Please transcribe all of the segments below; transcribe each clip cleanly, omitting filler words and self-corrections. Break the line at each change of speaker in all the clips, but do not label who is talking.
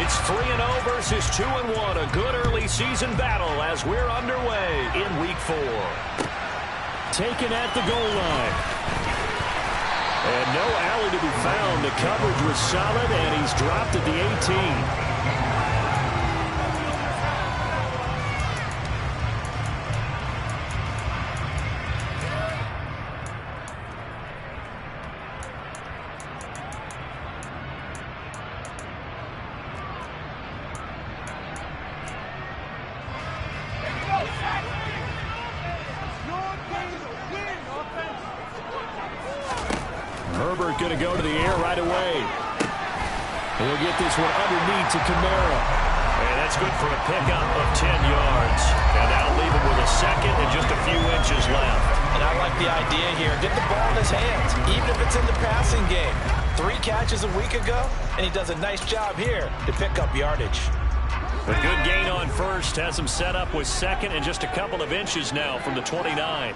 It's 3-0 versus 2-1. A good early season battle as we're underway in Week 4. Taken at the goal line. And no alley to be found. The coverage was solid, and he's dropped at the 18. Herbert going to go to the air right away. He'll get this one underneath to Kamara. And that's good for a pickup of 10 yards. And that'll leave him with a second and just a few inches left.
And I like the idea here. Get the ball in his hands, even if it's in the passing game. 3 catches a week ago, and he does a nice job here to pick up yardage.
A good gain on first. Has him set up with second and just a couple of inches now from the 29.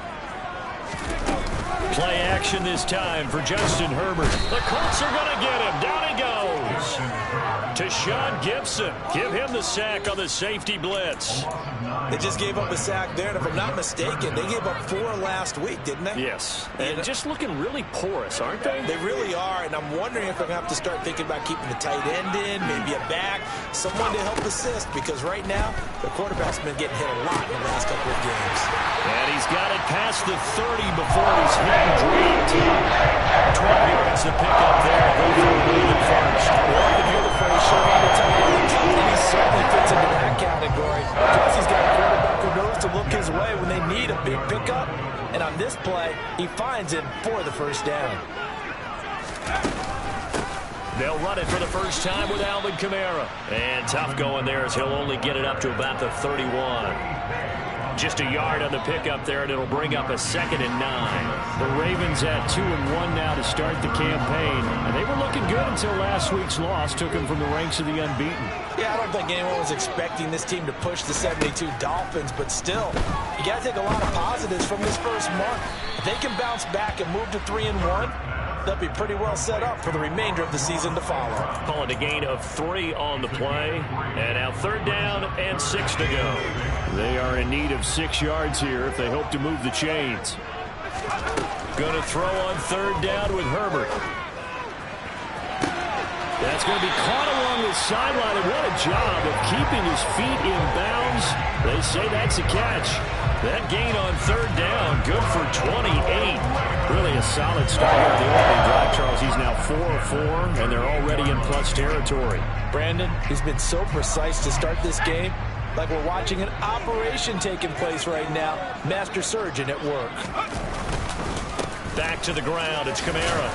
Play action this time for Justin Herbert. The Colts are going to get him. Down he goes. To Sean Gibson. Give him the sack on the safety blitz.
They just gave up a sack there, and if I'm not mistaken, they gave up 4 last week, didn't they?
Yes. And just looking really porous, aren't they?
They really are, and I'm wondering if they're going to have to start thinking about keeping the tight end in, maybe a back, someone to help assist, because right now, the quarterback's been getting hit a lot in the last couple of games.
And he's got it past the 30 before he's hit and dropped. 12 yards to pick up there. Go for a lead first.
Well, you hear the phrase, show me the tight end, and he certainly fits into that category. Plus, he's got a quarterback who knows to look his way when they need a big pickup. And on this play, he finds him for the first down.
They'll run it for the first time with Alvin Kamara. And tough going there as he'll only get it up to about the 31. Just a yard on the pickup there, and it'll bring up a 2nd and 9. The Ravens at 2-1 now to start the campaign. And they were looking good until last week's loss took them from the ranks of the unbeaten.
Yeah, I don't think anyone was expecting this team to push the 72 Dolphins, but still, you got to take a lot of positives from this first month. If they can bounce back and move to 3-1, they'll be pretty well set up for the remainder of the season to follow.
Calling a gain of 3 on the play. And now 3rd down and 6 to go. They are in need of 6 yards here if they hope to move the chains. Going to throw on 3rd down with Herbert. That's going to be caught along the sideline, and what a job of keeping his feet in bounds. They say that's a catch. That gain on 3rd down, good for 28. Really a solid start here at the opening drive, Charles. He's now 4 of 4, and they're already in plus territory.
Brandon, he's been so precise to start this game, like we're watching an operation taking place right now. Master surgeon at work.
Back to the ground, it's Kamara.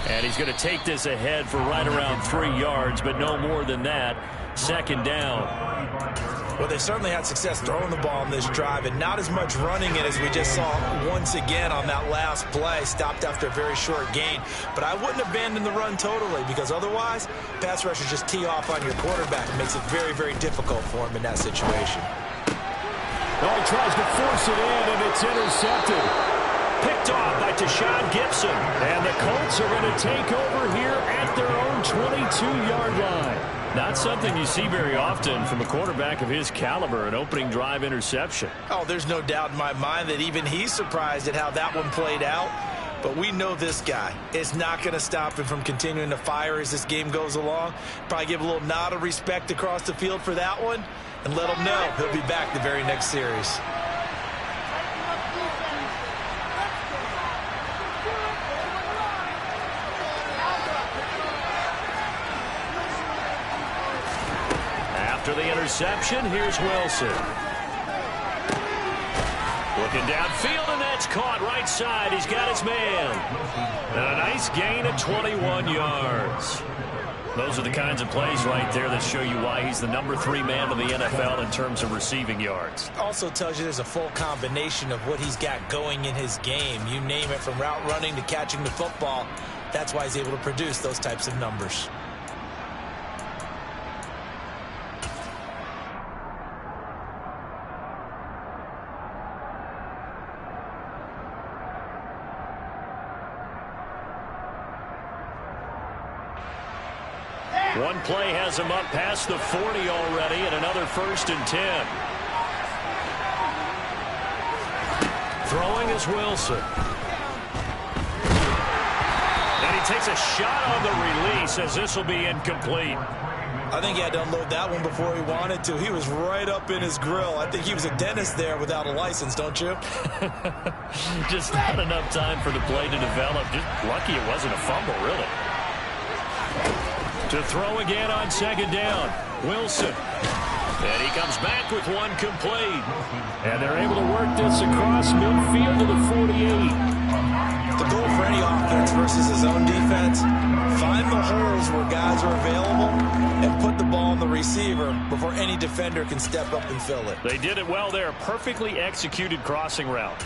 And he's going to take this ahead for right around 3 yards, but no more than that. 2nd down.
Well, they certainly had success throwing the ball in this drive, and not as much running it as we just saw once again on that last play. Stopped after a very short gain. But I wouldn't abandon the run totally, because otherwise, pass rushers just tee off on your quarterback. It makes it very, very difficult for him in that situation.
Well, he tries to force it in, and it's intercepted. Picked off by Tashawn Gibson. And the Colts are going to take over here at their own 22-yard line. Not something you see very often from a quarterback of his caliber, an opening drive interception.
Oh, there's no doubt in my mind that even he's surprised at how that one played out. But we know this guy is not going to stop him from continuing to fire as this game goes along. Probably give a little nod of respect across the field for that one, and let him know he'll be back the very next series.
After the interception, here's Wilson. Looking downfield, and that's caught right side. He's got his man. And a nice gain of 21 yards. Those are the kinds of plays right there that show you why he's the number 3 man in the NFL in terms of receiving yards.
Also tells you there's a full combination of what he's got going in his game. You name it, from route running to catching the football. That's why he's able to produce those types of numbers.
One play has him up past the 40 already, and another 1st and 10. Throwing is Wilson. And he takes a shot on the release as this will be incomplete.
I think he had to unload that one before he wanted to. He was right up in his grill. I think he was a dentist there without a license, don't you?
Just not enough time for the play to develop. Just lucky it wasn't a fumble, really. To throw again on 2nd down. Wilson. And he comes back with one complete. And they're able to work this across midfield to the 48.
The goal for any offense versus his own defense, find the holes where guys are available and put the ball on the receiver before any defender can step up and fill it.
They did it well there. Perfectly executed crossing route.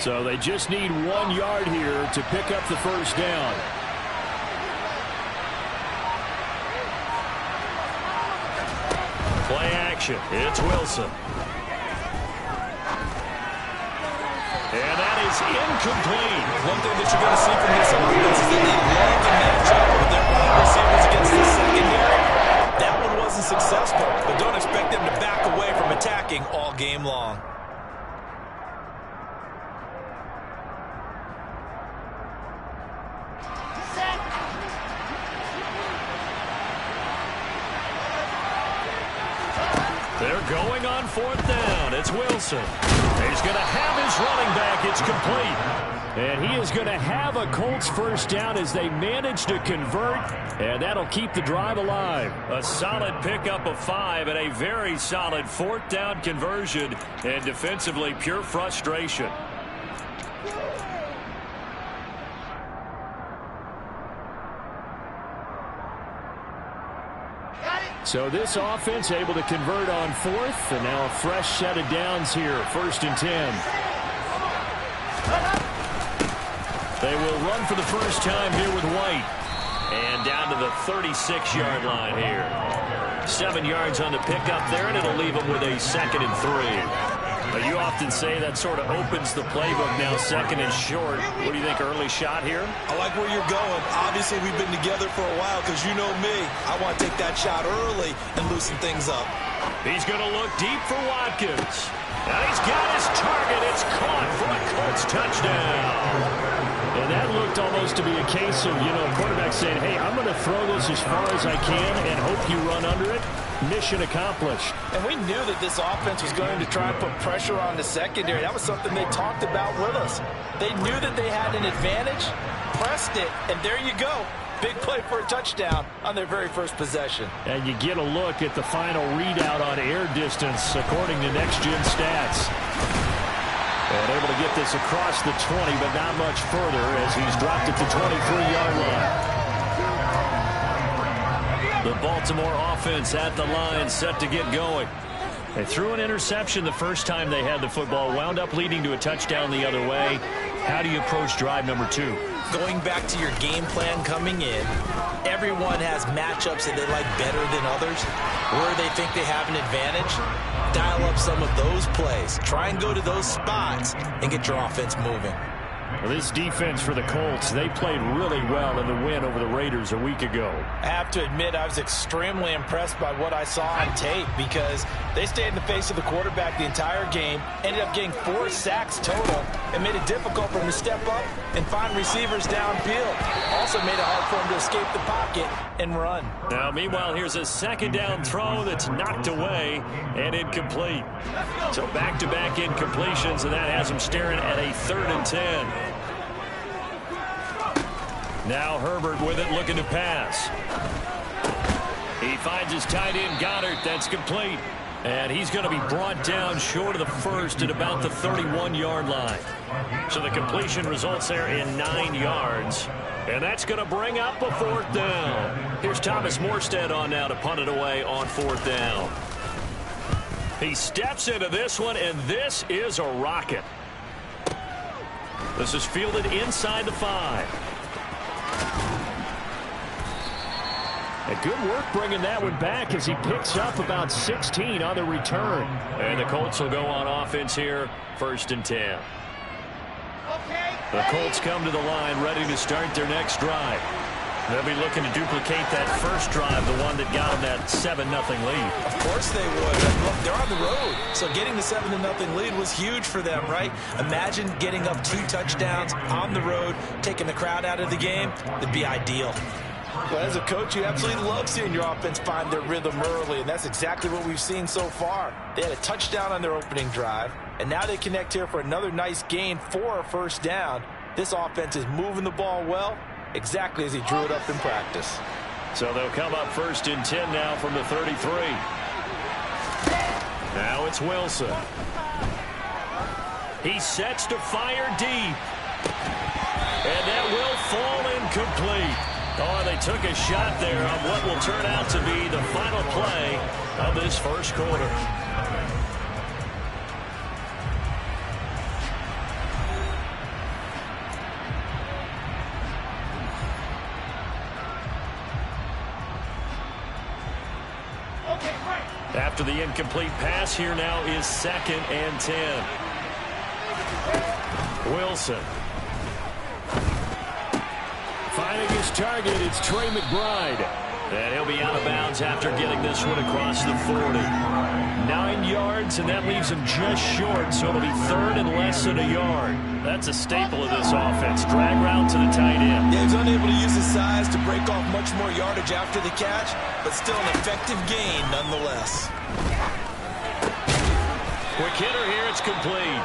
So they just need 1 yard here to pick up the 1st down. Play action. It's Wilson. And that is incomplete.
One thing that you're going to see from this offense is that they love to match up with their wide receivers against the secondary. That one wasn't successful, but don't expect them to back away from attacking all game long.
They're going on 4th down. It's Wilson. He's going to have his running back. It's complete. And he is going to have a Colts 1st down as they manage to convert. And that'll keep the drive alive. A solid pickup of 5 and a very solid 4th down conversion. And defensively, pure frustration. So this offense able to convert on 4th, and now a fresh set of downs here, 1st and 10. They will run for the first time here with White. And down to the 36-yard line here. 7 yards on the pickup there, and it'll leave them with a 2nd and 3. But you often say that sort of opens the playbook now, 2nd and short. What do you think, early shot here?
I like where you're going. Obviously, we've been together for a while because you know me. I want to take that shot early and loosen things up.
He's going to look deep for Watkins. Now he's got his target. It's caught for a Colts touchdown. And that looked almost to be a case of, quarterback saying, hey, I'm going to throw this as far as I can and hope you run under it. Mission accomplished.
And we knew that this offense was going to try and put pressure on the secondary. That was something they talked about with us. They knew that they had an advantage, pressed it, and there you go. Big play for a touchdown on their very first possession.
And you get a look at the final readout on air distance according to Next Gen Stats. And able to get this across the 20, but not much further as he's dropped at the 23-yard line. The Baltimore offense at the line, set to get going. They threw an interception the first time they had the football, wound up leading to a touchdown the other way. How do you approach drive number 2?
Going back to your game plan coming in, everyone has matchups that they like better than others. Where they think they have an advantage, dial up some of those plays. Try and go to those spots and get your offense moving.
Well, this defense for the Colts, they played really well in the win over the Raiders a week ago.
I have to admit, I was extremely impressed by what I saw on tape because they stayed in the face of the quarterback the entire game, ended up getting 4 sacks total, and made it difficult for him to step up and find receivers downfield. Also made it hard for him to escape the pocket and run.
Now, meanwhile, here's a 2nd down throw that's knocked away and incomplete. So back-to-back incompletions, and that has him staring at a 3rd and 10. Now Herbert with it, looking to pass. He finds his tight end, Goddard. That's complete. And he's going to be brought down short of the first at about the 31-yard line. So the completion results there in 9 yards. And that's going to bring up a 4th down. Here's Thomas Morstead on now to punt it away on 4th down. He steps into this one, and this is a rocket. This is fielded inside the 5. Good work bringing that one back as he picks up about 16 on the return. And the Colts will go on offense here, 1st and 10. The Colts come to the line ready to start their next drive. They'll be looking to duplicate that first drive, the one that got them that 7-0 lead.
Of course they would. Look, they're on the road, so getting the 7-0 lead was huge for them, right? Imagine getting up 2 touchdowns on the road, taking the crowd out of the game. It'd be ideal.
Well, as a coach, you absolutely love seeing your offense find their rhythm early, and that's exactly what we've seen so far. They had a touchdown on their opening drive, and now they connect here for another nice gain for a first down. This offense is moving the ball well, exactly as he drew it up in practice.
So they'll come up 1st and 10 now from the 33. Now it's Wilson. He sets to fire deep. And that will fall incomplete. Oh, they took a shot there on what will turn out to be the final play of this first quarter. After the incomplete pass, here now is 2nd and 10. Wilson. Finding his target, it's Trey McBride. And he'll be out of bounds after getting this one across the 40. 9 yards, and that leaves him just short, so it'll be 3rd and less than a yard. That's a staple of this offense. Drag route to the tight end.
Yeah, he's unable to use his size to break off much more yardage after the catch, but still an effective gain nonetheless.
Quick hitter here, it's complete.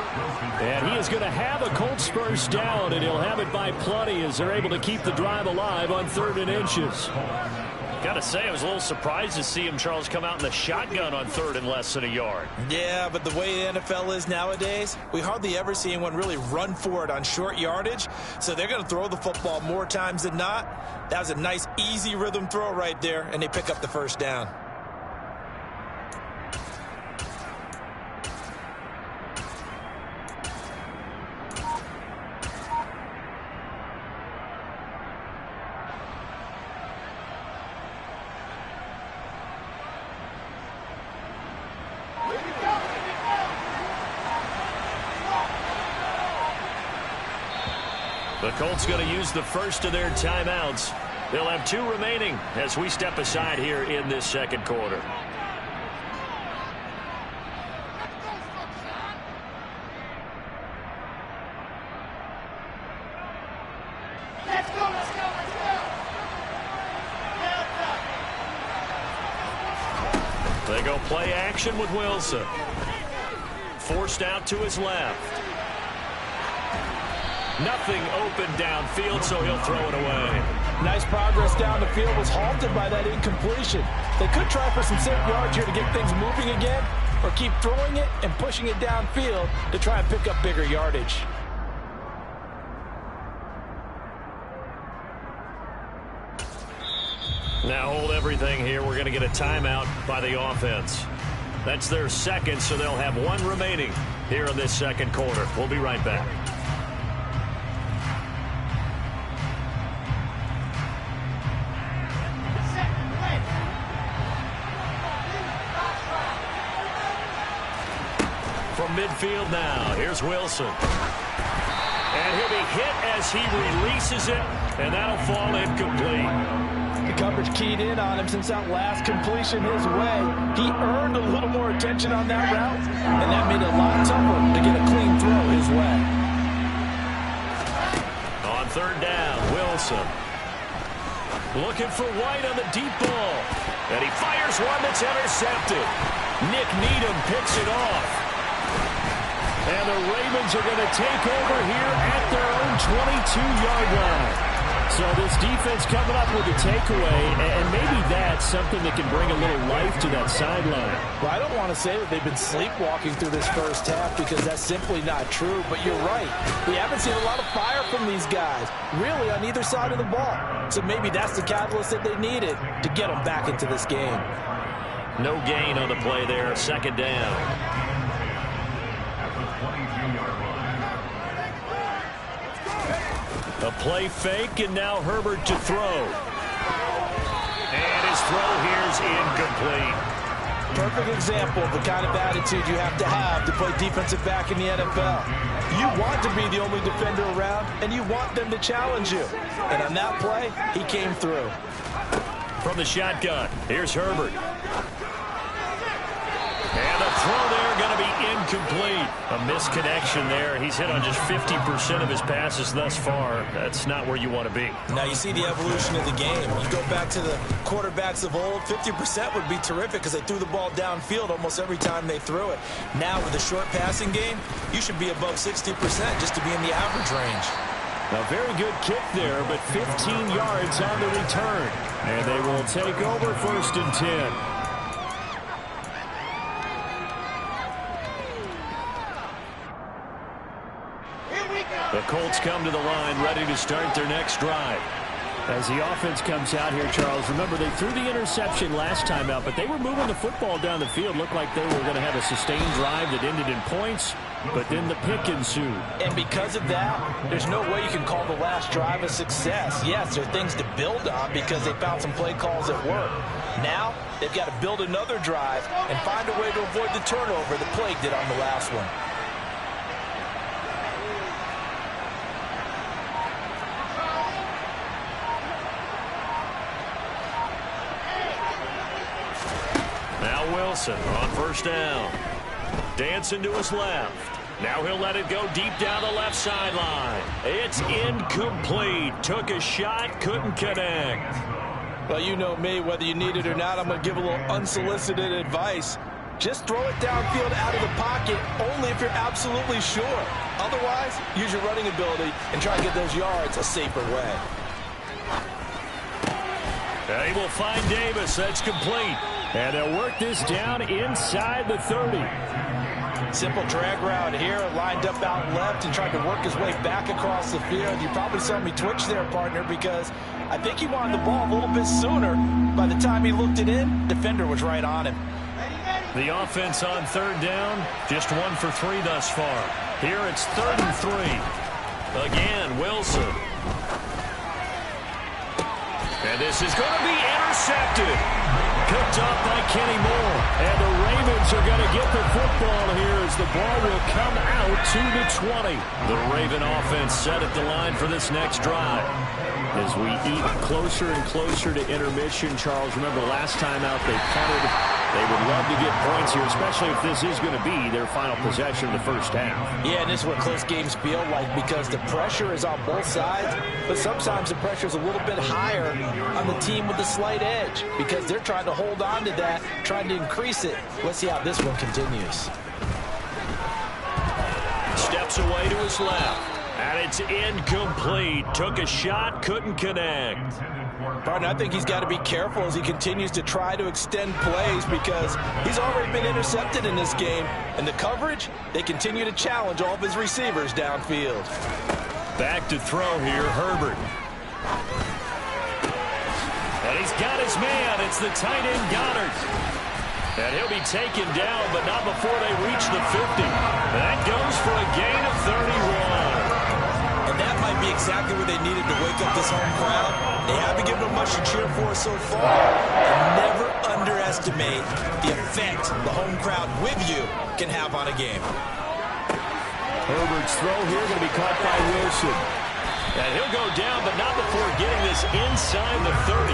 And he is going to have a Colts first down, and he'll have it by plenty as they're able to keep the drive alive on 3rd and inches. Got to say, I was a little surprised to see him, Charles, come out in the shotgun on 3rd and less than a yard.
Yeah, but the way the NFL is nowadays, we hardly ever see anyone really run for it on short yardage. So they're going to throw the football more times than not. That was a nice, easy rhythm throw right there, and they pick up the first down.
The Colts going to use the first of their timeouts. They'll have 2 remaining as we step aside here in this second quarter.
Let's go.
They go play action with Wilson. Forced out to his left. Nothing open downfield, so he'll throw it away.
Nice progress down the field, was halted by that incompletion. They could try for some safe yards here to get things moving again, or keep throwing it and pushing it downfield to try and pick up bigger yardage.
Now hold everything here. We're going to get a timeout by the offense. That's their second, so they'll have 1 remaining here in this second quarter. We'll be right back. From midfield now, here's Wilson. And he'll be hit as he releases it, and that'll fall incomplete.
The coverage keyed in on him since that last completion his way. He earned a little more attention on that route, and that made it a lot tougher to get a clean throw his way.
On 3rd down, Wilson. Looking for White on the deep ball. And he fires one that's intercepted. Nick Needham picks it off. And the Ravens are going to take over here at their own 22-yard line. So this defense coming up with a takeaway, and maybe that's something that can bring a little life to that sideline.
Well, I don't want to say that they've been sleepwalking through this first half because that's simply not true, but you're right. We haven't seen a lot of fire from these guys, really on either side of the ball. So maybe that's the catalyst that they needed to get them back into this game.
No gain on the play there, 2nd down. A play fake, and now Herbert to throw. And his throw here's incomplete.
Perfect example of the kind of attitude you have to play defensive back in the NFL. You want to be the only defender around, and you want them to challenge you. And on that play, he came through.
From the shotgun, here's Herbert. And the throw there going to be incomplete. A misconnection there. He's hit on just 50% of his passes thus far. That's not where you want to be.
Now you see the evolution of the game. You go back to the quarterbacks of old, 50% would be terrific because they threw the ball downfield almost every time they threw it. Now with the short passing game, you should be above 60% just to be in the average range.
A very good kick there, but 15 yards on the return. And they will take over 1st and 10. The Colts come to the line, ready to start their next drive. As the offense comes out here, Charles, remember they threw the interception last time out, but they were moving the football down the field. Looked like they were going to have a sustained drive that ended in points, but then the pick ensued.
And because of that, there's no way you can call the last drive a success. Yes, there are things to build on because they found some play calls that work. Now, they've got to build another drive and find a way to avoid the turnover that plagued it on the last one.
Wilson on 1st down. Dancing to his left. Now he'll let it go deep down the left sideline. It's incomplete. Took a shot, couldn't connect.
Well, you know me, whether you need it or not, I'm going to give a little unsolicited advice. Just throw it downfield out of the pocket only if you're absolutely sure. Otherwise, use your running ability and try to get those yards a safer way.
They will find Davis. That's complete. And they'll work this down inside the 30.
Simple drag route here, lined up out left and tried to work his way back across the field. You probably saw me twitch there, partner, because I think he wanted the ball a little bit sooner. By the time he looked it in, defender was right on him.
The offense on 3rd down, just 1 for 3 thus far. Here it's 3rd and 3. Again, Wilson. And this is going to be intercepted. Picked off by Kenny Moore. And the Ravens are going to get the football here as the ball will come out to the 20. The Raven offense set at the line for this next drive. As we eat closer and closer to intermission, Charles, remember last time out they punted. They would love to get points here, especially if this is going to be their final possession of the first half.
Yeah, and this is what close games feel like because the pressure is on both sides, but sometimes the pressure is a little bit higher on the team with the slight edge because they're trying to hold on to that, trying to increase it. Let's see how this one continues.
Steps away to his left. And it's incomplete. Took a shot, couldn't connect.
Partner, I think he's got to be careful as he continues to try to extend plays because he's already been intercepted in this game. And the coverage, they continue to challenge all of his receivers downfield.
Back to throw here, Herbert. And he's got his man. It's the tight end, Goddard. And he'll be taken down, but not before they reach the 50. That goes for a gain of 31.
And that might be exactly what they needed to wake up this home crowd. They haven't given them much to cheer for so far. And never underestimate the effect the home crowd with you can have on a game.
Herbert's throw here going to be caught by Wilson. And he'll go down, but not before getting this inside the 30.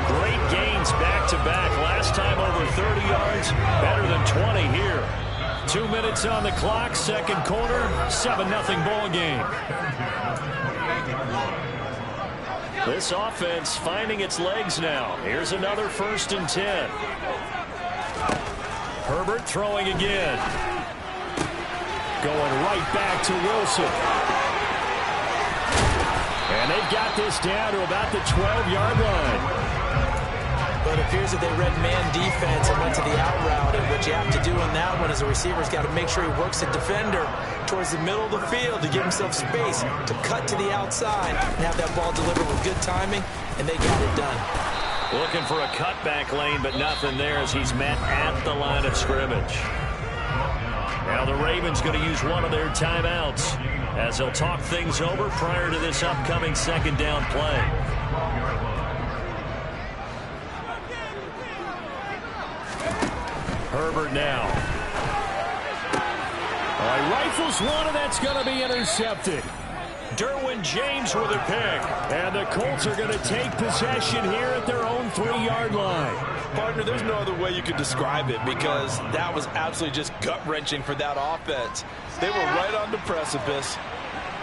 Great gains back-to-back. Last time over 30 yards, better than 20 here. 2 minutes on the clock, second quarter, 7-0 ball game. This offense finding its legs now. Here's another 1st and 10. Herbert throwing again. Going right back to Wilson. And they've got this down to about the 12-yard line.
But it appears that they read man defense and went to the out route. And what you have to do on that one is the receiver's got to make sure he works the defender towards the middle of the field to give himself space to cut to the outside and have that ball delivered with good timing, and they got it done.
Looking for a cutback lane, but nothing there as he's met at the line of scrimmage. Now the Ravens going to use one of their timeouts as they'll talk things over prior to this upcoming second down play. Herbert now. He rifles one, and that's going to be intercepted. Derwin James with a pick. And the Colts are going to take possession here at their own 3-yard line.
Partner, there's no other way you could describe it because that was absolutely just gut-wrenching for that offense. They were right on the precipice.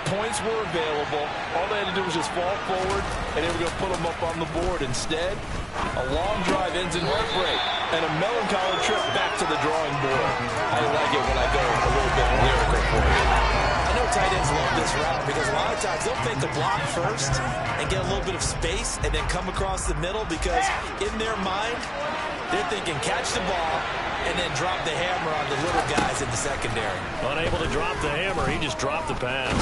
Points were available. All they had to do was just fall forward, and they were going to put them up on the board. Instead, a long drive ends in heartbreak and a melancholy trip back to the drawing board. I like it when I go a little bit lyrical for you.
I know tight ends love this route because a lot of times they'll fake a block first and get a little bit of space and then come across the middle because in their mind, they're thinking catch the ball and then drop the hammer on the little guys in the secondary.
Unable to drop the hammer, he just dropped the pass.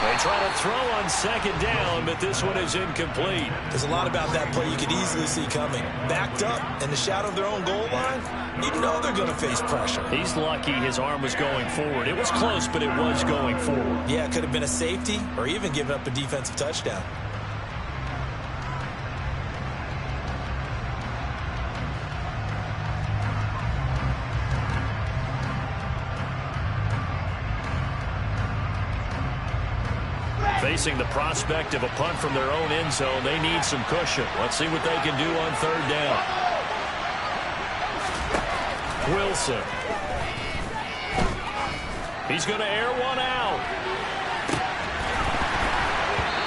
They try to throw on second down, but this one is incomplete.
There's a lot about that play you could easily see coming. Backed up in the shadow of their own goal line, you know they're going to face pressure.
He's lucky his arm was going forward. It was close, but it was going forward.
Yeah, it could have been a safety or even given up a defensive touchdown.
Facing the prospect of a punt from their own end zone, they need some cushion. Let's see what they can do on third down. Wilson. He's going to air one out.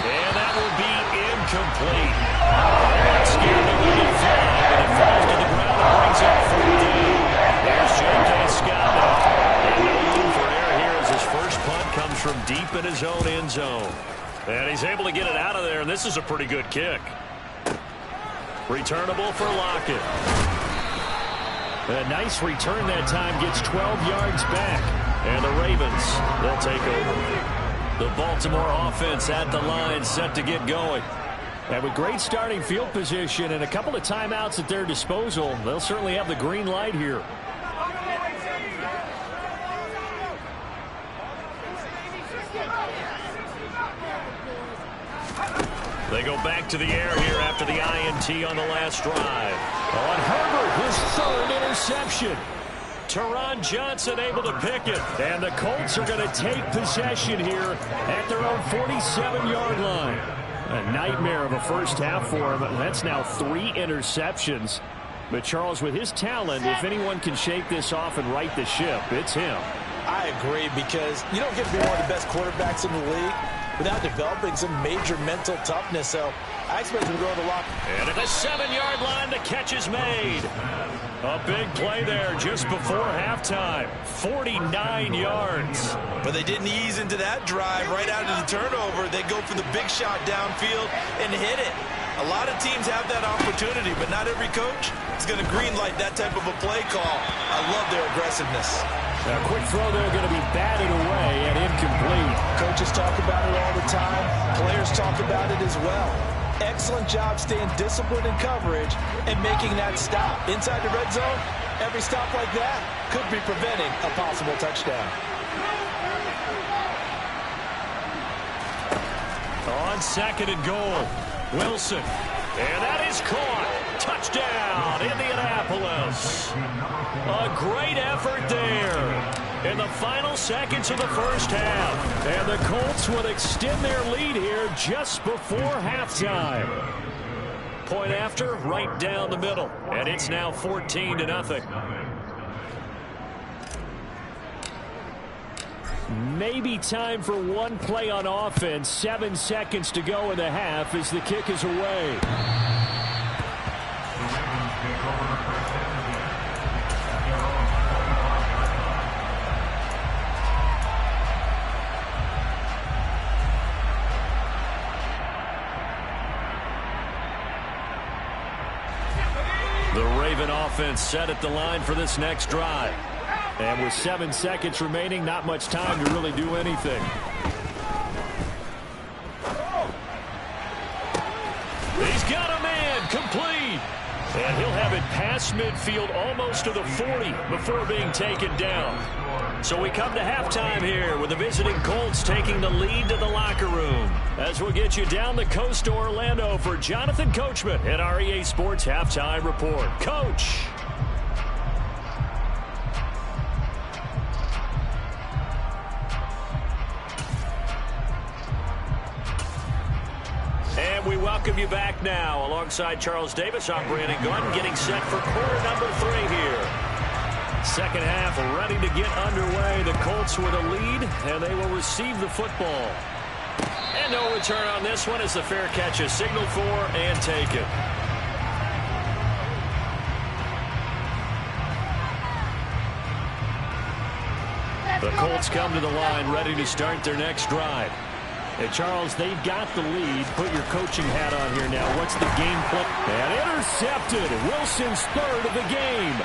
And that will be incomplete. That scared the leading flag, and it falls to the ground and brings up fourth down. There's J.K. Scott now. And no room for error here as his first punt comes from deep in his own end zone. And he's able to get it out of there, and this is a pretty good kick. Returnable for Lockett. A nice return that time, gets 12 yards back. And the Ravens, they'll take over. The Baltimore offense at the line, set to get going. And with great starting field position and a couple of timeouts at their disposal, they'll certainly have the green light here. They go back to the air here after the INT on the last drive. On Herbert, his third interception. Teron Johnson able to pick it. And the Colts are going to take possession here at their own 47-yard line. A nightmare of a first half for him. That's now 3 interceptions. But Charles, with his talent, if anyone can shake this off and right the ship, it's him.
I agree, because you don't get to be one of the best quarterbacks in the league without developing some major mental toughness. So I expect him to go to the lock.
And at the 7-yard line, the catch is made. A big play there just before halftime. 49 yards.
But they didn't ease into that drive right out of the turnover. They go for the big shot downfield and hit it. A lot of teams have that opportunity, but not every coach is going to greenlight that type of a play call. I love their aggressiveness.
A quick throw there going to be batted away and incomplete.
Coaches talk about it all the time. Players talk about it as well. Excellent job staying disciplined in coverage and making that stop. Inside the red zone, every stop like that could be preventing a possible touchdown.
On second and goal, Wilson. And that is caught. Touchdown, Indianapolis. A great effort there in the final seconds of the first half. And the Colts would extend their lead here just before halftime. Point after, right down the middle. And it's now 14-0. Maybe time for one play on offense. 7 seconds to go in the half as the kick is away. The Raven offense set at the line for this next drive. And with 7 seconds remaining, not much time to really do anything. He's got a man, complete. And he'll have it past midfield almost to the 40 before being taken down. So we come to halftime here with the visiting Colts taking the lead to the locker room. As we'll get you down the coast to Orlando for Jonathan Coachman at our EA Sports Halftime Report. Coach. And we welcome you back now. Alongside Charles Davis, I'm Brandon Gunn, getting set for quarter number 3 here. Second half ready to get underway. The Colts with a lead, and they will receive the football. And no return on this one as the fair catch is signaled for and taken. The Colts come to the line ready to start their next drive. And Charles, they've got the lead. Put your coaching hat on here now. What's the game plan? And intercepted. Wilson's third of the game.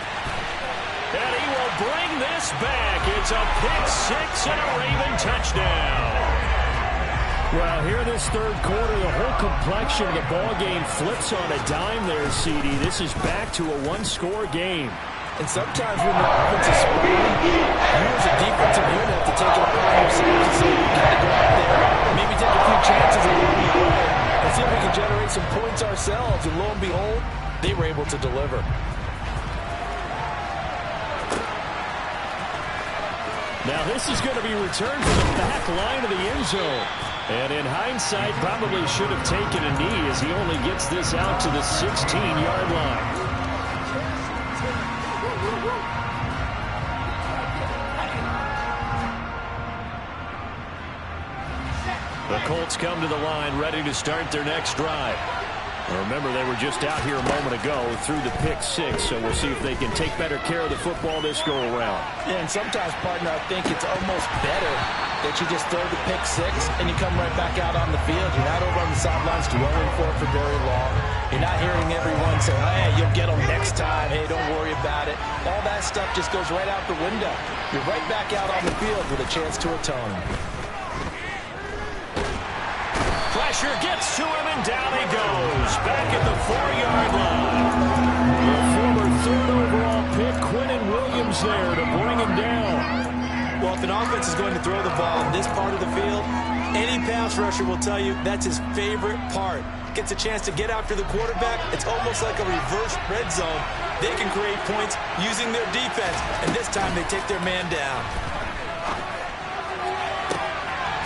And he will bring this back. It's a pick-6 and a Raven touchdown. Well, here this third quarter, the whole complexion of the ball game flips on a dime there, CD. This is back to a one-score game.
And sometimes when the offense is scoring, you as a defensive unit have to take it upon yourselves and say, we got to go out there, maybe take a few chances along the way, and see if we can generate some points ourselves. And lo and behold, they were able to deliver.
Now this is going to be returned to the back line of the end zone. And in hindsight, probably should have taken a knee as he only gets this out to the 16-yard line. The Colts come to the line ready to start their next drive. Remember, they were just out here a moment ago through the pick-6, so we'll see if they can take better care of the football this go-around.
Yeah, and sometimes, partner, I think it's almost better that you just throw the pick-6 and you come right back out on the field. You're not over on the sidelines dwelling for it for very long. You're not hearing everyone say, hey, you'll get them next time. Hey, don't worry about it. All that stuff just goes right out the window. You're right back out on the field with a chance to atone.
Pressure gets to him, and down he goes. Back at the 4-yard line. The former third overall pick, Quinnen Williams there to bring him down.
Well, if an offense is going to throw the ball in this part of the field, any pass rusher will tell you that's his favorite part. Gets a chance to get after the quarterback. It's almost like a reverse red zone. They can create points using their defense, and this time they take their man down.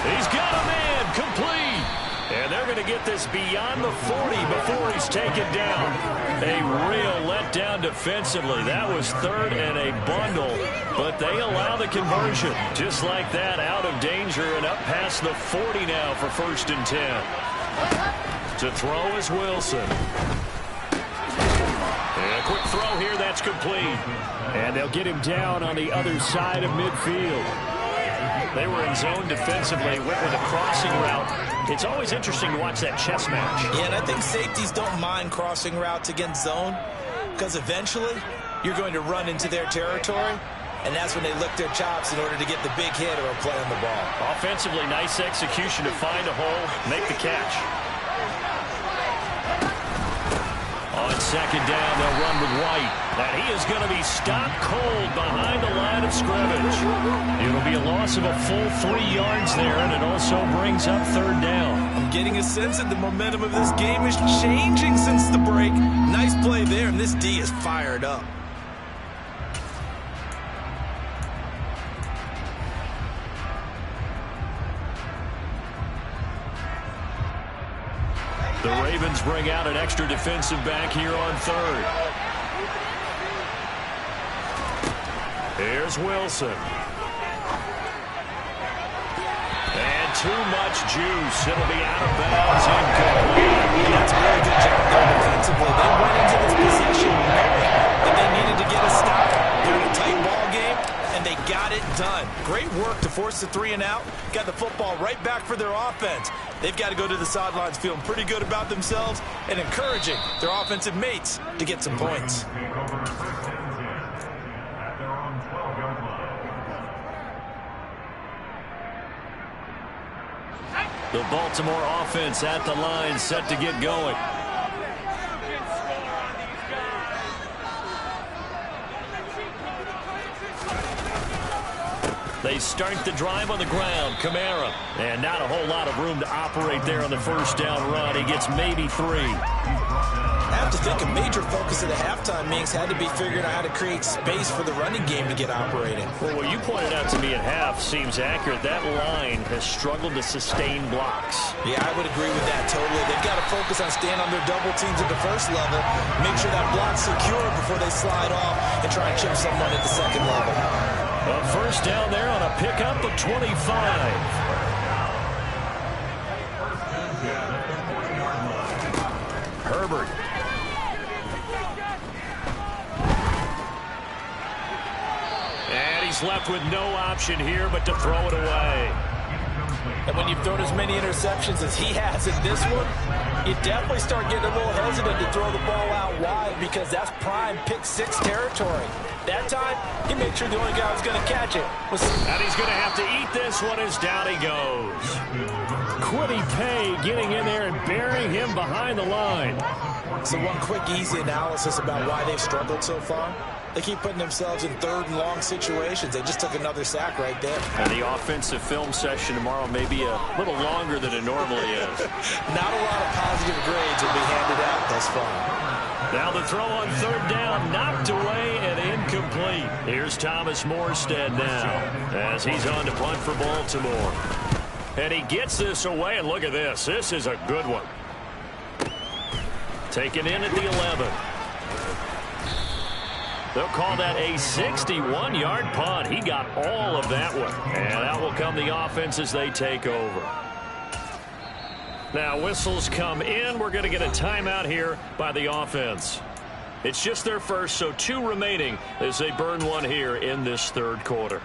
He's got a man, complete. And they're going to get this beyond the 40 before he's taken down. A real letdown defensively. That was third and a bundle, but they allow the conversion. Just like that, out of danger and up past the 40 now for 1st and 10. To throw is Wilson. And a quick throw here, that's complete. And they'll get him down on the other side of midfield. They were in zone defensively, went with a crossing route. It's always interesting to watch that chess match.
Yeah, and I think safeties don't mind crossing routes against zone because eventually you're going to run into their territory, and that's when they lick their chops in order to get the big hit or a play on the ball.
Offensively, nice execution to find a hole, make the catch. On second down, they'll run with White. And he is going to be stopped cold behind the line of scrimmage. It'll be a loss of a full 3 yards there, and it also brings up third down.
I'm getting a sense that the momentum of this game is changing since the break. Nice play there, and this D is fired up.
The Ravens bring out an extra defensive back here on third. Here's Wilson. And too much juice. It'll be out of bounds. Incomplete.
That's a really good job there defensively. They went into this possession knowing that they needed to get a stop. They're in a tight ball game, and they got it done. Great work to force the 3 and out. Got the football right back for their offense. They've got to go to the sidelines feeling pretty good about themselves and encouraging their offensive mates to get some points.
The Baltimore offense at the line, set to get going. They start the drive on the ground. Kamara. And not a whole lot of room to operate there on the first down run. He gets maybe 3.
have to think a major focus of the halftime meetings had to be figuring out how to create space for the running game to get operating.
Well, what you pointed out to me at half seems accurate. That line has struggled to sustain blocks.
Yeah, I would agree with that totally. They've got to focus on staying on their double teams at the first level, make sure that block's secure before they slide off and try and chip someone at the second level.
A first down there on a pickup of 25. Herbert. And he's left with no option here but to throw it away.
And when you've thrown as many interceptions as he has in this one, you definitely start getting a little hesitant to throw the ball out wide because that's prime pick-6 territory. That time, he made sure the only guy who was going to catch it was...
And he's going to have to eat this one as down he goes. Kwity Paye getting in there and burying him behind the line.
So one quick, easy analysis about why they've struggled so far. They keep putting themselves in third and long situations. They just took another sack right there.
And the offensive film session tomorrow may be a little longer than it normally is.
Not a lot of positive grades will be handed out thus far.
Now the throw on third down, knocked away and incomplete. Here's Thomas Morstead now as he's on to punt for Baltimore. And he gets this away, and look at this. This is a good one. Taken in at the 11. They'll call that a 61-yard punt. He got all of that one. And that will come the offense as they take over. Now whistles come in. We're going to get a timeout here by the offense. It's just their first, so 2 remaining as they burn one here in this third quarter.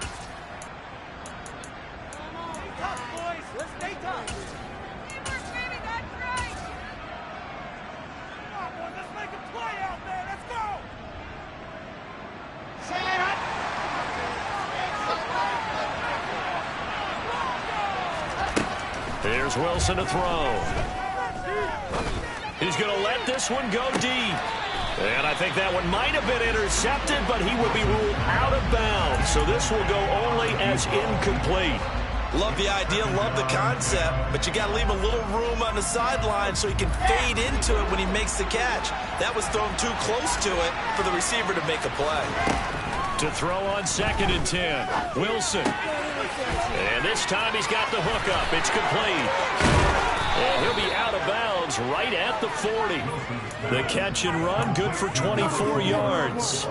Here's Wilson to throw. He's going to let this one go deep. And I think that one might have been intercepted, but he would be ruled out of bounds. So this will go only as incomplete.
Love the idea, love the concept, but you got to leave a little room on the sideline so he can fade into it when he makes the catch. That was thrown too close to it for the receiver to make a play.
To throw on 2nd and 10. Wilson. And this time he's got the hook up. It's complete. And he'll be out of bounds right at the 40. The catch and run good for 24 yards.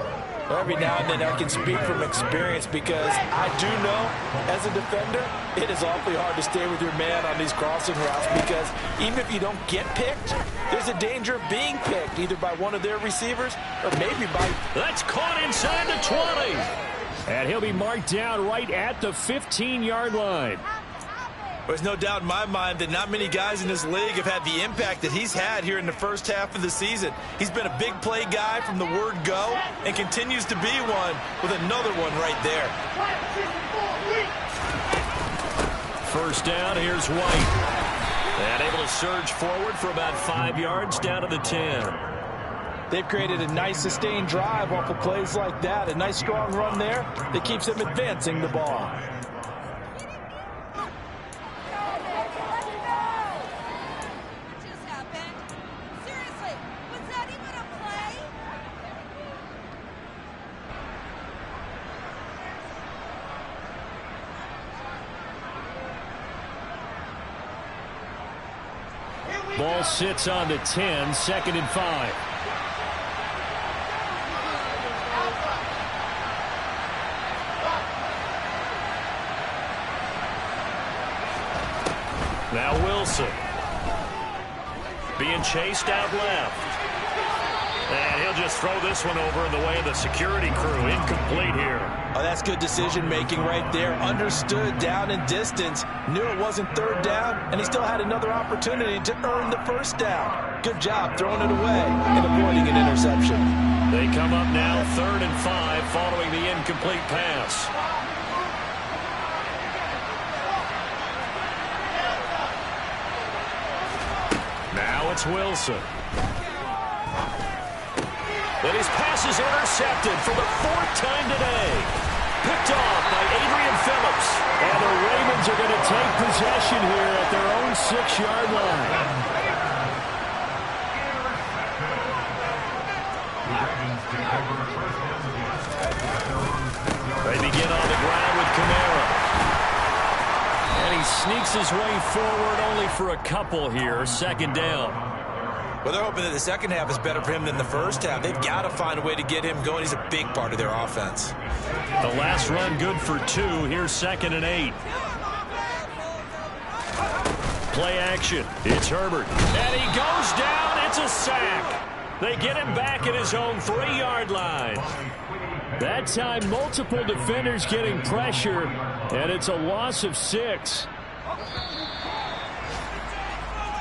Every now and then I can speak from experience because I do know as a defender it is awfully hard to stay with your man on these crossing routes because even if you don't get picked, there's a danger of being picked either by one of their receivers or maybe by...
That's caught inside the 20. And he'll be marked down right at the 15-yard line.
There's no doubt in my mind that not many guys in this league have had the impact that he's had here in the first half of the season. He's been a big play guy from the word go and continues to be one with another one right there.
First down, here's White. And able to surge forward for about 5 yards down to the 10.
They've created a nice sustained drive off of plays like that. A nice strong run there that keeps them advancing the ball.
Ball sits on the 10, 2nd and 5. Now Wilson. Being chased out left. And he'll just throw this one over in the way of the security crew. Incomplete here.
Oh, that's good decision-making right there. Understood down and distance. Knew it wasn't third down, and he still had another opportunity to earn the first down. Good job throwing it away and avoiding an interception.
They come up now 3rd and 5 following the incomplete pass. Now it's Wilson. And his pass is intercepted for the 4th time today. Picked off by Adrian Phillips. And the Ravens are going to take possession here at their own 6-yard line. They begin on the ground with Kamara. And he sneaks his way forward only for a couple here. Second down.
Well, they're hoping that the second half is better for him than the first half. They've got to find a way to get him going. He's a big part of their offense.
The last run good for 2. Here's 2nd and 8. Play action. It's Herbert. And he goes down. It's a sack. They get him back at his own 3-yard line. That time, multiple defenders getting pressure, and it's a loss of 6.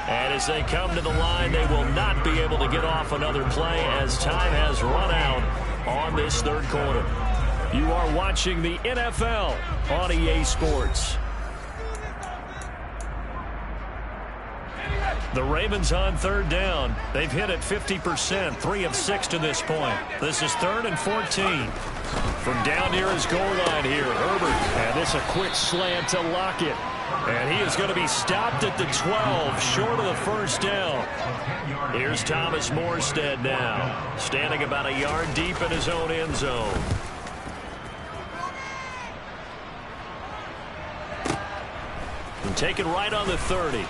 And as they come to the line, they will not be able to get off another play as time has run out on this third quarter. You are watching the NFL on EA Sports. The Ravens on third down. They've hit it 50%, 3 of 6 to this point. This is 3rd and 14. From down near his goal line here, Herbert. And this a quick slant to Lockett. And he is going to be stopped at the 12, short of the first down. Here's Thomas Morstead now, standing about a yard deep in his own end zone. And taken right on the 30.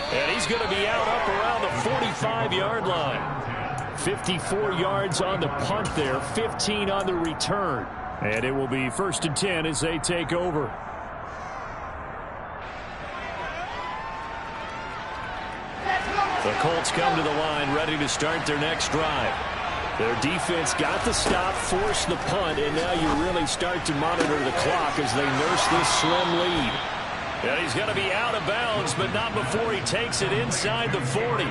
And he's going to be out up around the 45-yard line. 54 yards on the punt there, 15 on the return. And it will be 1st and 10 as they take over. The Colts come to the line ready to start their next drive. Their defense got the stop, forced the punt, and now you really start to monitor the clock as they nurse this slim lead. And he's going to be out of bounds, but not before he takes it inside the 40.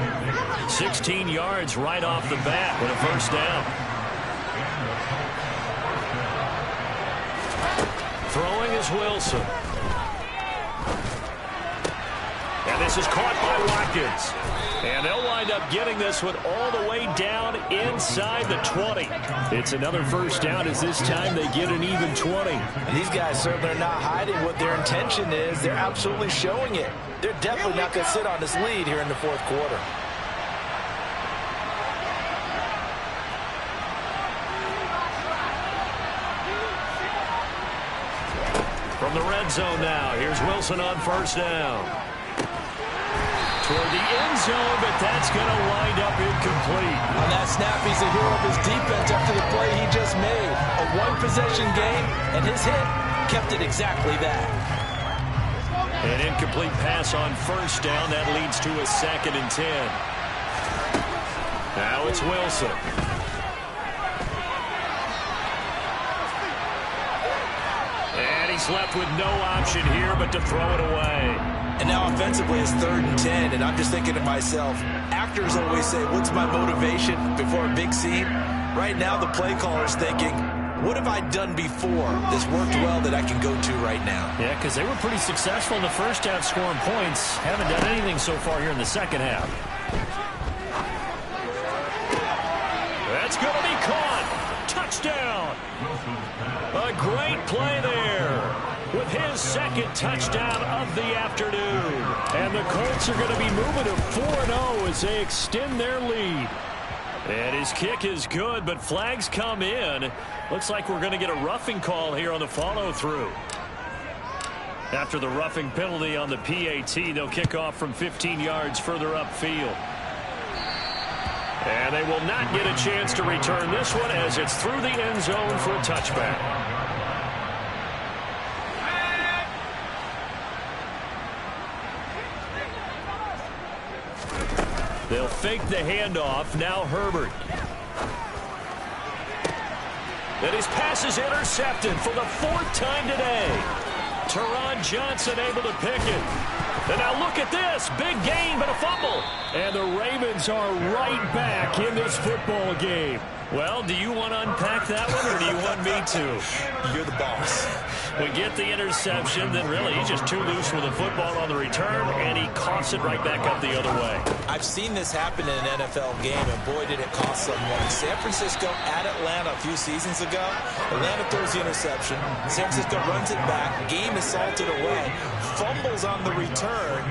16 yards right off the bat with a first down. Throwing is Wilson. And this is caught by Watkins. And they'll wind up getting this one all the way down inside the 20. It's another first down as this time they get an even 20.
And these guys certainly are not hiding what their intention is. They're absolutely showing it. They're definitely not going to sit on this lead here in the fourth quarter.
From the red zone now, here's Wilson on first down. Toward the end zone, but that's going to wind up incomplete.
On that snap, he's a hero of his defense after the play he just made. A one-possession game, and his hit kept it exactly that.
An incomplete pass on first down. That leads to a 2nd and 10. Now it's Wilson. And he's left with no option here but to throw it away.
And now offensively it's 3rd and 10, and I'm just thinking to myself, actors always say, what's my motivation before a big scene? Right now the play caller's thinking, what have I done before that's worked well that I can go to right now?
Yeah, because they were pretty successful in the first half scoring points. Haven't done anything so far here in the second half. That's going to be caught. Touchdown. A great play there. With his 2nd touchdown of the afternoon. And the Colts are going to be moving to 4-0 as they extend their lead. And his kick is good, but flags come in. Looks like we're going to get a roughing call here on the follow-through. After the roughing penalty on the PAT, they'll kick off from 15 yards further upfield. And they will not get a chance to return this one as it's through the end zone for a touchback. They'll fake the handoff. Now Herbert. And his pass is intercepted for the 4th time today. Teron Johnson able to pick it. And now look at this. Big gain, but a fumble. And the Ravens are right back in this football game. Well, do you want to unpack that one, or do you want me to?
You're the boss.
We get the interception, then really he's just too loose with the football on the return, and he coughs it right back up the other way.
I've seen this happen in an NFL game, and boy, did it cost someone. San Francisco at Atlanta a few seasons ago. Atlanta throws the interception. San Francisco runs it back. Game is salted away. Fumbles on the return.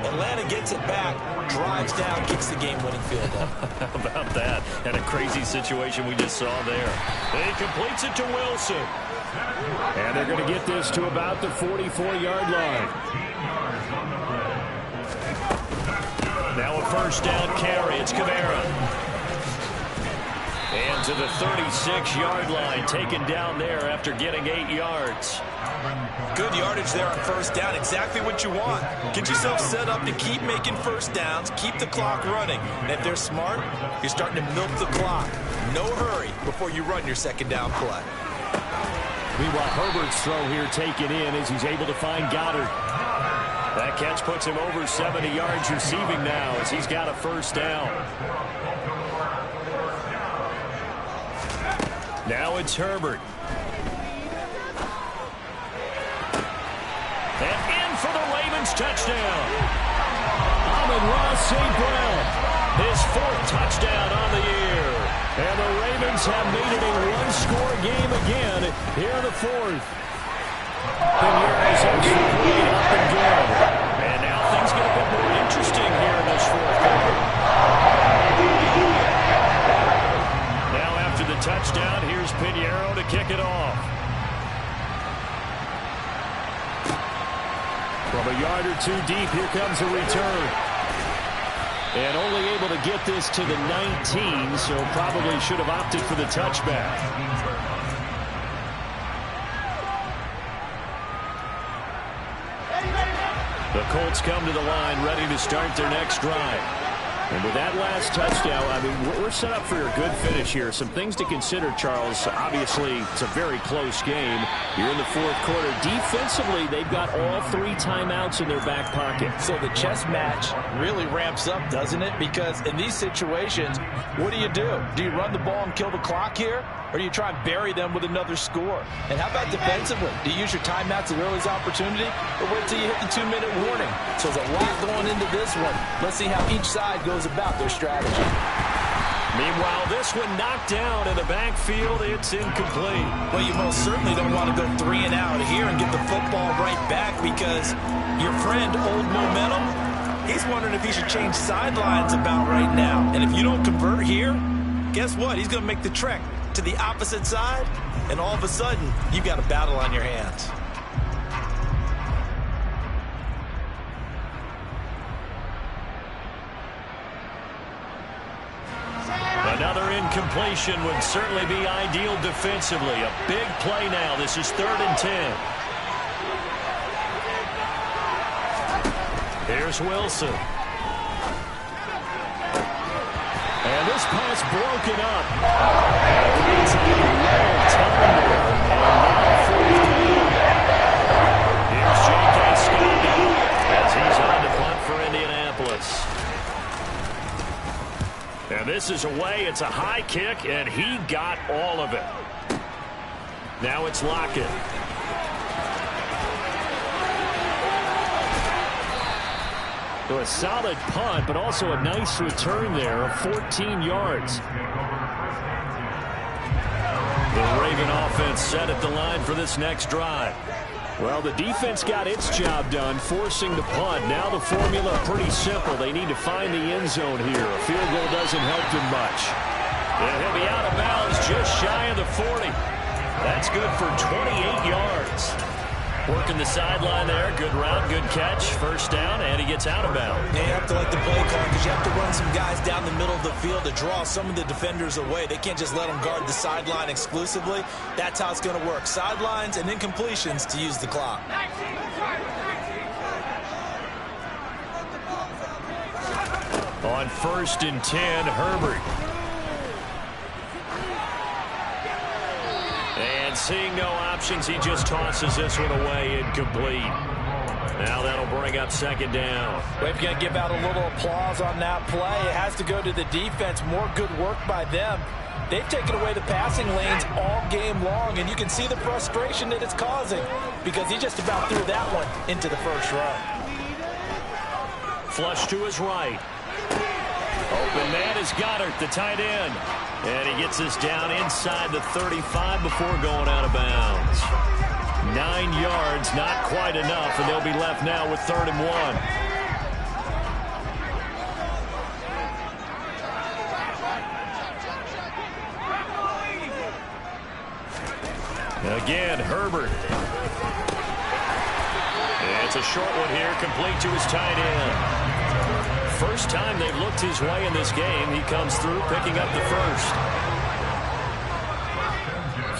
And Atlanta gets it back, drives down, kicks the game-winning field goal.
How about that? And a crazy situation we just saw there. And he completes it to Wilson.
And they're going to get this to about the 44-yard line.
Now a first down carry. It's Kamara. And to the 36-yard line, taken down there after getting 8 yards.
Good yardage there on first down. Exactly what you want. Get yourself set up to keep making first downs, keep the clock running. And if they're smart, you're starting to milk the clock. No hurry before you run your second down play.
Meanwhile, Herbert's throw here taken in as he's able to find Goddard.
That catch puts him over 70 yards receiving now as he's got a first down. Now it's Herbert. And in for the Ravens touchdown. Amon-Ra St. Brown, his 4th touchdown on the year. And the Ravens have made it a one-score game again here in the 4th. Pinheiro's actually played up and good. And now things get a bit more interesting here in this 4th quarter. Now after the touchdown, here's Pinheiro to kick it off.
From a yard or two deep, here comes a return.
And only able to get this to the 19, so probably should have opted for the touchback. The Colts come to the line ready to start their next drive. And with that last touchdown, I mean, we're set up for a good finish here. Some things to consider, Charles. Obviously, it's a very close game. You're in the 4th quarter. Defensively, they've got all 3 timeouts in their back pocket.
So the chess match really ramps up, doesn't it? Because in these situations, what do? Do you run the ball and kill the clock here? Or do you try and bury them with another score? And how about defensively? Do you use your timeouts at earliest opportunity? Or wait till you hit the 2-minute warning? So there's a lot going into this one. Let's see how each side goes about their strategy.
Meanwhile, this one knocked down in the backfield. It's incomplete.
Well, you most certainly don't want to go 3 and out here and get the football right back because your friend, Old Momentum, he's wondering if he should change sidelines about right now. And if you don't convert here, guess what? He's going to make the trek to the opposite side, and all of a sudden, you've got a battle on your hands.
Another incompletion would certainly be ideal defensively. A big play now. This is 3rd and 10. Here's Wilson. And this pass broken up. It's a long time there. Here's J.K. Scott as he's on to punt for Indianapolis. And this is away. It's a high kick, and he got all of it. Now it's Lockett. So a solid punt, but also a nice return there of 14 yards. The Raven offense set at the line for this next drive. Well, the defense got its job done, forcing the punt. Now the formula pretty simple. They need to find the end zone here. A field goal doesn't help them much. And he'll be out of bounds just shy of the 40. That's good for 28 yards. Working the sideline there. Good route, good catch. First down, and he gets out of bounds.
You have to like the play call because you have to run some guys down the middle of the field to draw some of the defenders away. They can't just let them guard the sideline exclusively. That's how it's going to work. Sidelines and incompletions to use the clock.
On 1st and 10, Herbert. And seeing no options, he just tosses this one away, incomplete. Now that'll bring up 2nd down.
We've got to give out a little applause on that play. It has to go to the defense. More good work by them. They've taken away the passing lanes all game long, and you can see the frustration that it's causing because he just about threw that one into the first row.
Flush to his right. Open man is Goddard, the tight end. And he gets this down inside the 35 before going out of bounds. 9 yards, not quite enough, and they'll be left now with 3rd and 1. Again, Herbert. It's a short one here, complete to his tight end. First time they've looked his way in this game. He comes through, picking up the first.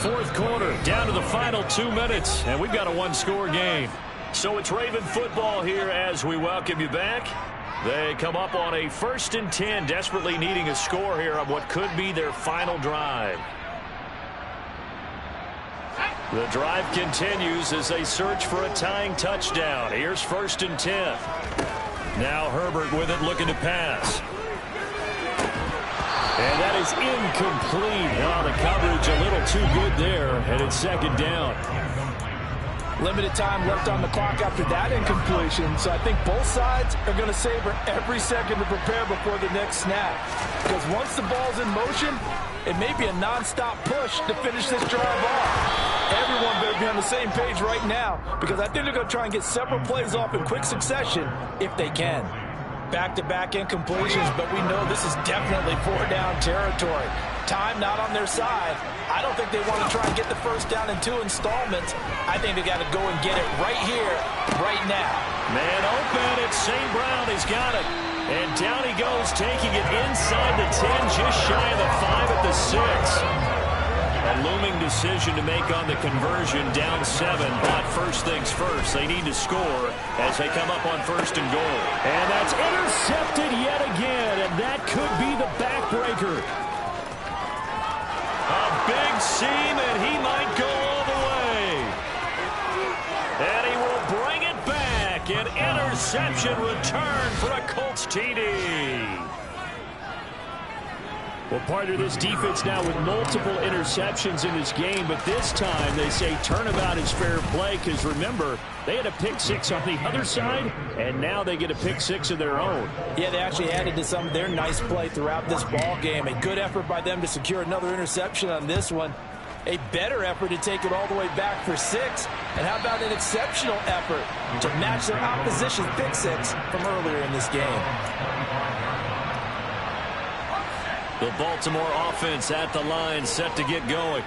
Fourth quarter, down to the final 2 minutes, and we've got a one-score game. So it's Raven football here as we welcome you back. They come up on a 1st and 10, desperately needing a score here on what could be their final drive. The drive continues as they search for a tying touchdown. Here's 1st and 10. Now Herbert with it, looking to pass. And that is incomplete. Oh, the coverage a little too good there, and it's 2nd down.
Limited time left on the clock after that incompletion, so I think both sides are going to savor every second to prepare before the next snap. Because once the ball's in motion, it may be a non-stop push to finish this drive off. Everyone better be on the same page right now, because I think they're going to try and get several plays off in quick succession if they can. Back-to-back incompletions, but we know this is definitely 4-down territory. Time not on their side. I don't think they want to try and get the first down in 2 installments. I think they got to go and get it right here, right now.
Man open, it's St. Brown. He's got it. And down he goes, taking it inside the 10, just shy of the 5 at the 6. A looming decision to make on the conversion, down 7. But first things first, they need to score as they come up on 1st and goal.
And that's intercepted yet again, and that could be the backbreaker.
A big seam, and he might go all the way. And he will bring it back. An interception return for a Colts TD.
Well, part of this defense now with multiple interceptions in this game, but this time they say turnabout is fair play because, remember, they had a pick 6 on the other side, and now they get a pick 6 of their own.
Yeah, they actually added to some of their nice play throughout this ball game. A good effort by them to secure another interception on this one. A better effort to take it all the way back for 6. And how about an exceptional effort to match their opposition's pick 6 from earlier in this game?
The Baltimore offense at the line, set to get going.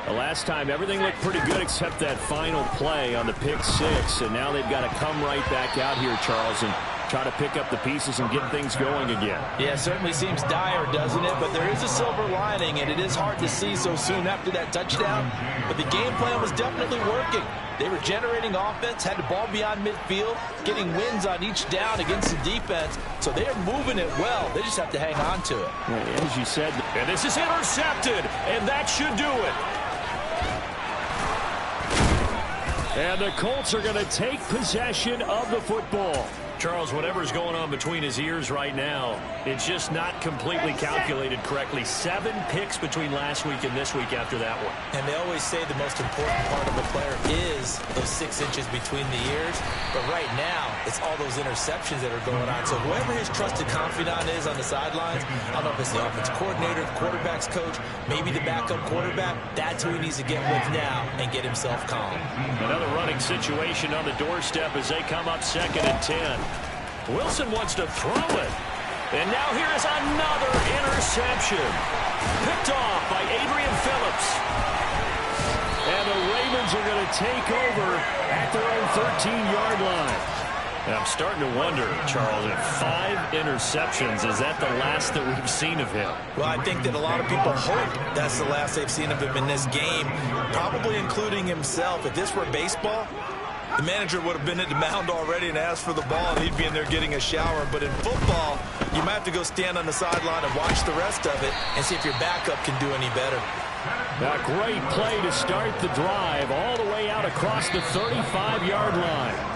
The last time, everything looked pretty good except that final play on the pick 6. And now they've got to come right back out here, Charles, and try to pick up the pieces and get things going again.
Yeah, it certainly seems dire, doesn't it? But there is a silver lining, and it is hard to see so soon after that touchdown. But the game plan was definitely working. They were generating offense, had the ball beyond midfield, getting wins on each down against the defense. So they are moving it well. They just have to hang on to it.
Well, as you said,
and this is intercepted, and that should do it.
And the Colts are going to take possession of the football.
Charles, whatever's going on between his ears right now, it's just not completely calculated correctly. 7 picks between last week and this week after that one.
And they always say the most important part of a player is those 6 inches between the ears. But right now, it's all those interceptions that are going on. So whoever his trusted confidant is on the sidelines, I don't know if it's the offense coordinator, the quarterback's coach, maybe the backup quarterback, that's who he needs to get with now and get himself calm.
Another running situation on the doorstep as they come up 2nd and 10. Wilson wants to throw it. And now here is another interception. Picked off by Adrian Phillips.
And the Ravens are going to take over at their own 13-yard line.
And I'm starting to wonder, Charles, if 5 interceptions, is that the last that we've seen of him?
Well, I think that a lot of people hope that's the last they've seen of him in this game, probably including himself. If this were baseball, the manager would have been at the mound already and asked for the ball, and he'd be in there getting a shower. But in football, you might have to go stand on the sideline and watch the rest of it and see if your backup can do any better.
A great play to start the drive all the way out across the 35-yard line.